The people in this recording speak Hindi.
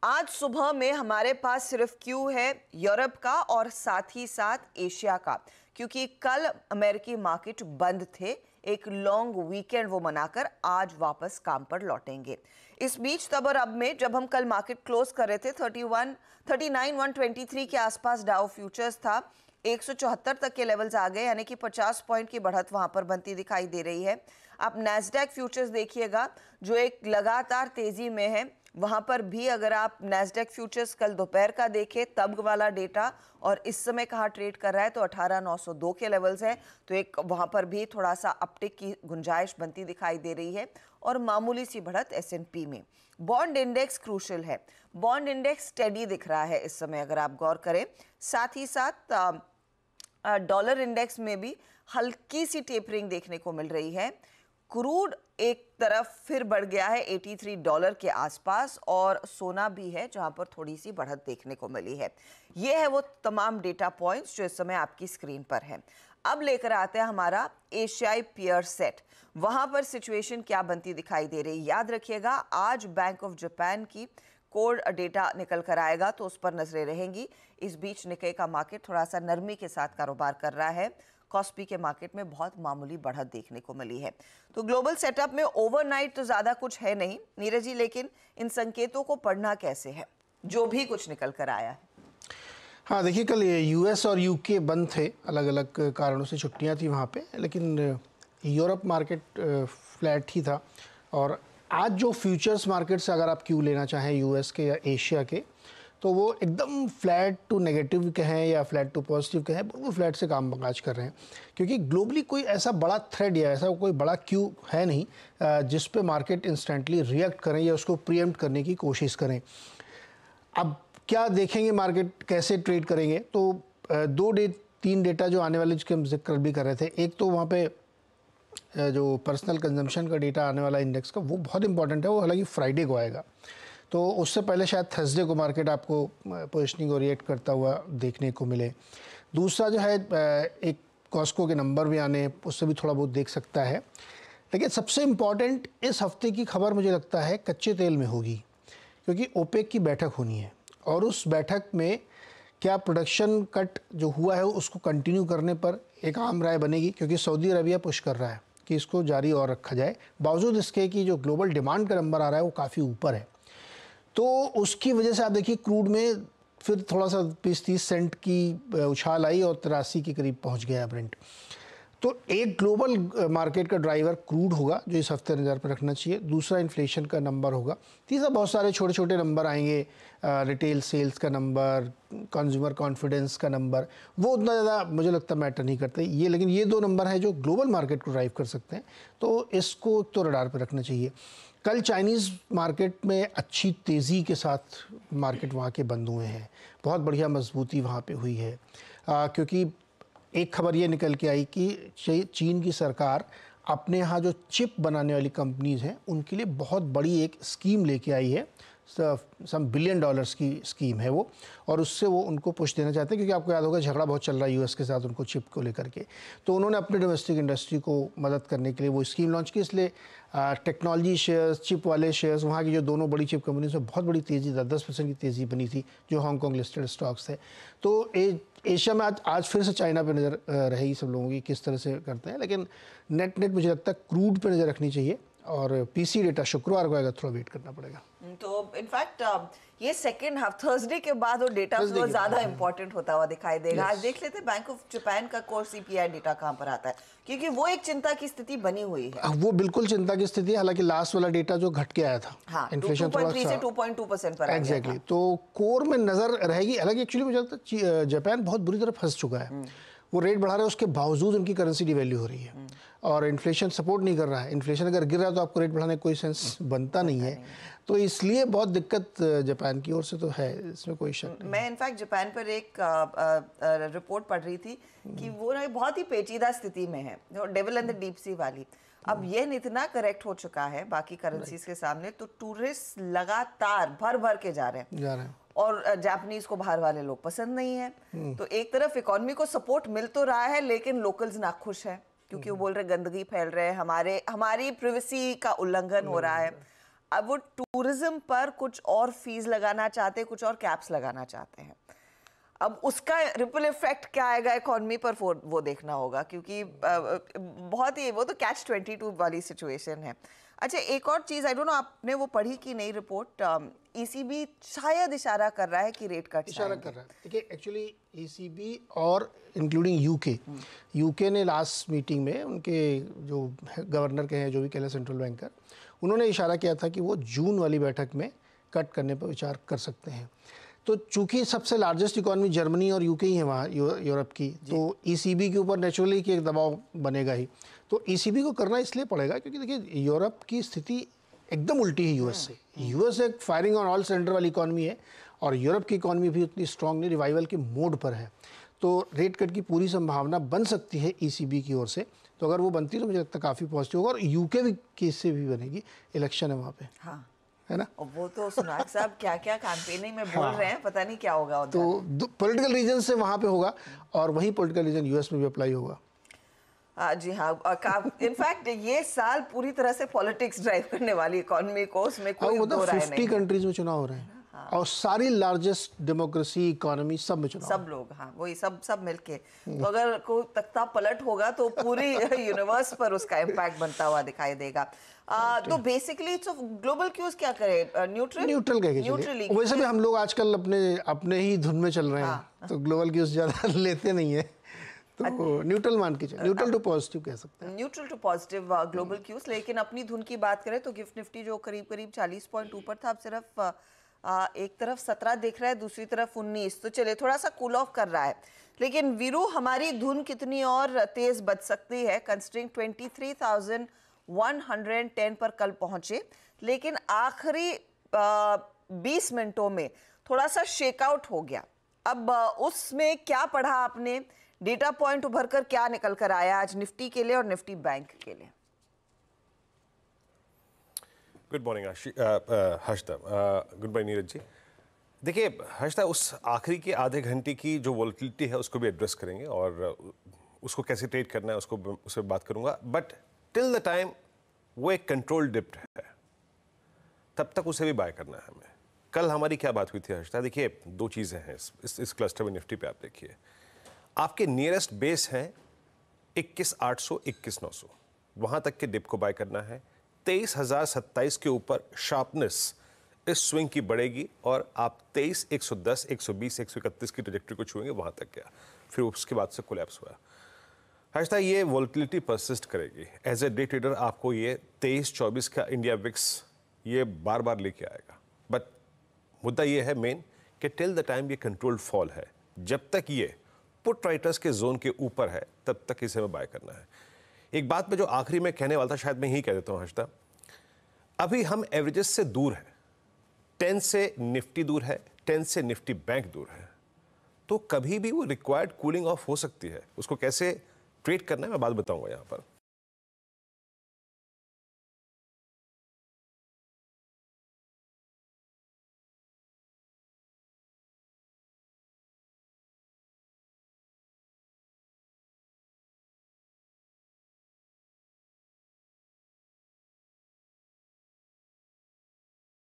आज सुबह में हमारे पास सिर्फ क्यू है यूरोप का और साथ ही साथ एशिया का, क्योंकि कल अमेरिकी मार्केट बंद थे। एक लॉन्ग वीकेंड वो मनाकर आज वापस काम पर लौटेंगे। इस बीच तब और अब में जब हम कल मार्केट क्लोज कर रहे थे 39,123 के आसपास डाउ फ्यूचर्स था। 174 तक के लेवल्स आ गए, यानी कि 50 पॉइंट की बढ़त वहां पर बनती दिखाई दे रही है। आप नैस्डैक फ्यूचर्स देखिएगा जो एक लगातार तेजी में है। वहां पर भी अगर आप नैस्डैक फ्यूचर्स कल दोपहर का देखें तब वाला डेटा और इस समय कहाँ ट्रेड कर रहा है तो 18,902 के लेवल्स है। तो एक वहां पर भी थोड़ा सा अपटिक की गुंजाइश बनती दिखाई दे रही है और मामूली सी बढ़त S&P में। बॉन्ड इंडेक्स क्रूशल है, बॉन्ड इंडेक्स स्टेडी दिख रहा है इस समय अगर आप गौर करें। साथ ही साथ डॉलर इंडेक्स में भी हल्की सी टेपरिंग देखने को मिल रही है। क्रूड एक तरफ फिर बढ़ गया है $83 के आसपास और सोना भी है जहां पर थोड़ी सी बढ़त देखने को मिली है। ये है वो तमाम डेटा पॉइंट्स जो इस समय आपकी स्क्रीन पर है। अब लेकर आते हैं हमारा एशियाई पीयर सेट, वहां पर सिचुएशन क्या बनती दिखाई दे रही। याद रखिएगा आज बैंक ऑफ जापान की कोर डेटा निकल कर आएगा तो उस पर नजरें रहेंगी। इस बीच निक्के का मार्केट थोड़ा सा नरमी के साथ कारोबार कर रहा है। कॉस्पी के मार्केट में बहुत मामूली बढ़त देखने को मिली है। तो ग्लोबल सेटअप में ओवरनाइट तो ज्यादा कुछ है नहीं नीरज जी, लेकिन इन संकेतों को पढ़ना कैसे है जो भी कुछ निकल कर आया है। हाँ देखिए, कल यूएस और यूके बंद थे, अलग अलग कारणों से छुट्टियां थी वहाँ पे, लेकिन यूरोप मार्केट फ्लैट ही था। और आज जो फ्यूचर्स मार्केट से अगर आप क्यू लेना चाहें यूएस के या एशिया के, तो वो एकदम फ्लैट टू नेगेटिव कहें या फ्लैट टू पॉजिटिव कहें, बिल्कुल फ्लैट से काम काज कर रहे हैं। क्योंकि ग्लोबली कोई ऐसा बड़ा थ्रेड या ऐसा कोई बड़ा क्यू है नहीं जिस पे मार्केट इंस्टेंटली रिएक्ट करें या उसको प्रीएम्प्ट करने की कोशिश करें। अब क्या देखेंगे, मार्केट कैसे ट्रेड करेंगे, तो तीन डेटा जो आने वाले जिसके हम जिक्र भी कर रहे थे। एक तो वहाँ पे जो पर्सनल कंजम्पशन का डेटा आने वाला इंडेक्स का, वो बहुत इंपॉर्टेंट है। वो हालांकि फ्राइडे को आएगा, तो उससे पहले शायद थर्सडे को मार्केट आपको पोजिशनिंग ओरिएंट करता हुआ देखने को मिले। दूसरा जो है एक कॉस्को के नंबर भी आने, उससे भी थोड़ा बहुत देख सकता है। लेकिन सबसे इम्पॉर्टेंट इस हफ्ते की खबर मुझे लगता है कच्चे तेल में होगी, क्योंकि ओपेक की बैठक होनी है और उस बैठक में क्या प्रोडक्शन कट जो हुआ है उसको कंटिन्यू करने पर एक आम राय बनेगी, क्योंकि सऊदी अरबिया पुश कर रहा है कि इसको जारी और रखा जाए, बावजूद इसके कि जो ग्लोबल डिमांड का नंबर आ रहा है वो काफ़ी ऊपर है। तो उसकी वजह से आप देखिए क्रूड में फिर थोड़ा सा 20-30 सेंट की उछाल आई और 83 के करीब पहुंच गया ब्रेंट। तो एक ग्लोबल मार्केट का ड्राइवर क्रूड होगा जो इस हफ्ते नज़र पर रखना चाहिए। दूसरा इन्फ्लेशन का नंबर होगा। तीसरा बहुत सारे छोटे छोटे नंबर आएंगे, रिटेल सेल्स का नंबर, कंज्यूमर कॉन्फिडेंस का नंबर, वो उतना ज़्यादा मुझे लगता मैटर नहीं करते ये। लेकिन ये दो नंबर हैं जो ग्लोबल मार्केट को ड्राइव कर सकते हैं, तो इसको तो रडार पर रखना चाहिए। कल चाइनीज़ मार्केट में अच्छी तेज़ी के साथ मार्केट वहाँ के बंद हुए हैं, बहुत बढ़िया मजबूती वहाँ पे हुई है। क्योंकि एक खबर ये निकल के आई कि चीन की सरकार अपने यहाँ जो चिप बनाने वाली कंपनीज़ हैं उनके लिए बहुत बड़ी एक स्कीम लेके आई है। $1 बिलियन की स्कीम है वो, और उससे वो उनको पुश देना चाहते हैं, क्योंकि आपको याद होगा झगड़ा बहुत चल रहा है यूएस के साथ उनको चिप को लेकर के। तो उन्होंने अपने डोमेस्टिक इंडस्ट्री को मदद करने के लिए वो स्कीम लॉन्च की। इसलिए टेक्नोलॉजी शेयर्स, चिप वाले शेयर्स, वहाँ की जो दोनों बड़ी चिप कंपनीज में बहुत बड़ी तेज़ी, 10% की तेज़ी बनी थी जो हांगकॉन्ग लिस्टेड स्टॉक्स थे। तो एशिया में आज फिर से चाइना पे नज़र रहेगी सब लोगों की किस तरह से करते हैं। लेकिन नेट मुझे लगता है क्रूड पे नज़र रखनी चाहिए, और पीसी डेटा शुक्रवार को आएगा, थोड़ा वेट करना पड़ेगा। तो इनफैक्ट ये सेकेंड हाफ थर्सडे के बाद वो डेटा फ्लो ज्यादा इंपॉर्टेंट होता हुआ दिखाई देगा। आज देख लेते हैं बैंक ऑफ जापान का कोर सीपीआई डेटा कहां पर आता है, क्योंकि वो एक चिंता की स्थिति बनी हुई है। वो बिल्कुल चिंता की स्थिति है। हालांकि लास्ट वाला डेटा जो घट के आया था, हाँ, इन्फ्लेशन 2.3 से 2.2% पर एग्जैक्टली, तो कोर में नजर रहेगी। हालांकि एक्चुअली मुझे लगता है जापान बहुत बुरी तरह फंस चुका है। वो रेट बढ़ा रहे हैं, उसके बावजूद उनकी करेंसी डिवैल्यू हो रही है और इन्फ्लेशन सपोर्ट नहीं कर रहा है। इन्फ्लेशन अगर गिर रहा है तो आपको रेट बढ़ाने का कोई सेंस बनता नहीं है। तो इसलिए बहुत दिक्कत जापान की ओर से तो है, इसमें कोई शक नहीं। मैं इनफैक्ट जापान पर एक रिपोर्ट पढ़ रही थी कि वो ना बहुत ही पेचीदा स्थिति में है, devil and the deep sea वाली। अब ये इतना करेक्ट हो चुका है बाकी करेंसीज के सामने, तो टूरिस्ट लगातार भर भर के जा रहे हैं और जापानीज को बाहर वाले लोग पसंद नहीं है। तो एक तरफ इकोनॉमी को सपोर्ट मिल तो रहा है, लेकिन लोकल्स नाखुश है, क्योंकि वो बोल रहे गंदगी फैल रहे हैं, हमारी प्राइवेसी का उल्लंघन हो रहा है। अब वो टूरिज्म पर कुछ और फीस लगाना चाहते हैं, कुछ और कैप्स लगाना चाहते हैं। अब उसका रिपल इफेक्ट क्या आएगा इकोनॉमी पर वो देखना होगा, क्योंकि बहुत ही वो तो कैच 22 वाली सिचुएशन है। अच्छा, एक और चीज, आई डोंट नो आपने वो पढ़ी कि नहीं रिपोर्ट, ईसीबी शायद इशारा कर रहा है कि रेट कट इशारा कर रहा है। देखिए एक्चुअली ईसीबी और इंक्लूडिंग यूके ने लास्ट मीटिंग में उनके जो गवर्नर के हैं, जो भी कह रहे सेंट्रल बैंकर, उन्होंने इशारा किया था कि वो जून वाली बैठक में कट करने पर विचार कर सकते हैं। तो चूंकि सबसे लार्जेस्ट इकोनॉमी जर्मनी और यूके ही है वहाँ यूरोप की, तो ईसीबी के ऊपर नेचुरली कि एक दबाव बनेगा ही। तो ईसीबी को करना इसलिए पड़ेगा क्योंकि देखिए यूरोप की स्थिति एकदम उल्टी है यूएस से। यूएस एक फायरिंग ऑन ऑल सिलेंडर वाली इकोनॉमी है और यूरोप की इकोनॉमी भी उतनी स्ट्रांग नहीं, रिवाइवल के मोड पर है। तो रेट कट की पूरी संभावना बन सकती है ईसीबी की ओर से। तो अगर वो बनती है तो मुझे लगता है काफ़ी पॉजिटिव होगा, और यूके भी केस से भी बनेगी। इलेक्शन है वहाँ पे, हाँ, है ना। और वो तो सुनाक साहब क्या क्या कैंपेनिंग में बोल रहे हैं, पता नहीं क्या होगा उधर। तो पॉलिटिकल रीजन से वहाँ पे होगा और वही पॉलिटिकल रीजन यूएस में भी अप्लाई होगा। जी हाँ, इनफैक्ट ये साल पूरी तरह से पॉलिटिक्स ड्राइव करने वाली इकोनॉमी को, उसमें कोई दो राय नहीं है। 50 कंट्रीज में चुनाव हो रहे हैं। हाँ। और सारी लार्जेस्ट डेमोक्रेसी इकोनॉमी सब में चुनाव, सब लोग, हाँ वही सब मिलके। तो अगर कोई तख्ता पलट होगा तो पूरी यूनिवर्स पर उसका इम्पैक्ट बनता हुआ दिखाई देगा। तो बेसिकली तो ग्लोबल क्यूज क्या करे, न्यूट्रल कह के वैसे भी हम लोग आजकल अपने ही धुन में चल रहे हैं, तो ग्लोबल क्यूज ज्यादा लेते नहीं है, तो न्यूट्रल मान के चलिए, न्यूट्रल टू पॉजिटिव कह सकते हैं। Neutral to positive global cues. लेकिन अपनी धुन की बात करें तो गिफ्ट निफ्टी जो करीब 40 पॉइंट ऊपर था, अब सिर्फ एक तरफ 17 दिख रहा है, दूसरी तरफ 19। तो चलिए थोड़ा सा कूल ऑफ कर रहा है। लेकिन वीरू, हमारी धुन कितनी और तेज बच सकती है, कंसिडरिंग 23,110 पर कल पहुंचे, लेकिन आखिरी 20 मिनटों में थोड़ा सा शेकआउट हो गया। अब उसमें क्या पढ़ा आपने, डेटा पॉइंट उभर कर क्या निकल कर आया आज निफ्टी के लिए और निफ्टी बैंक के लिए? Good morning Harshada, good morning Neeraj ji. देखिए हर्षदा, उस आखिरी के आधे घंटे की जो वॉलेटिलिटी है उसको भी एड्रेस करेंगे और उसको कैसे ट्रेड करना है उसको उससे बात करूंगा। बट टिल द टाइम वो एक कंट्रोल डिप्ट है, तब तक उसे भी बाय करना है हमें। कल हमारी क्या बात हुई थी हर्षदा, देखिए दो चीज़ें हैं इस क्लस्टर में निफ्टी पे। आप देखिए आपके नियरेस्ट बेस हैं 21,800 21,900, वहां तक के डिप को बाय करना है। 23,027 के ऊपर शार्पनेस इस स्विंग की बढ़ेगी और आप 23,110 120 131 की ट्रैजेक्टरी को छुएंगे, वहां तक गया, फिर उसके बाद से कोलैप्स हुआ। हर्षदा, ये वॉलेटिलिटी परसिस्ट करेगी। एज ए डे ट्रेडर आपको ये 23-24 का इंडिया विक्स ये बार बार लेके आएगा। बट मुद्दा ये है मेन कि टिल द टाइम ये कंट्रोल्ड फॉल है, जब तक ये पुट राइटर्स के जोन के ऊपर है तब तक इसे हमें बाय करना है। एक बात मैं जो आखिरी में कहने वाला था, शायद मैं यही कह देता हूं हर्षदा, अभी हम एवरेजेस से दूर हैं। 10 से निफ्टी दूर है, 10 से निफ्टी बैंक दूर है, तो कभी भी वो रिक्वायर्ड कूलिंग ऑफ हो सकती है। उसको कैसे ट्रेड करना है मैं बात बताऊंगा यहाँ पर।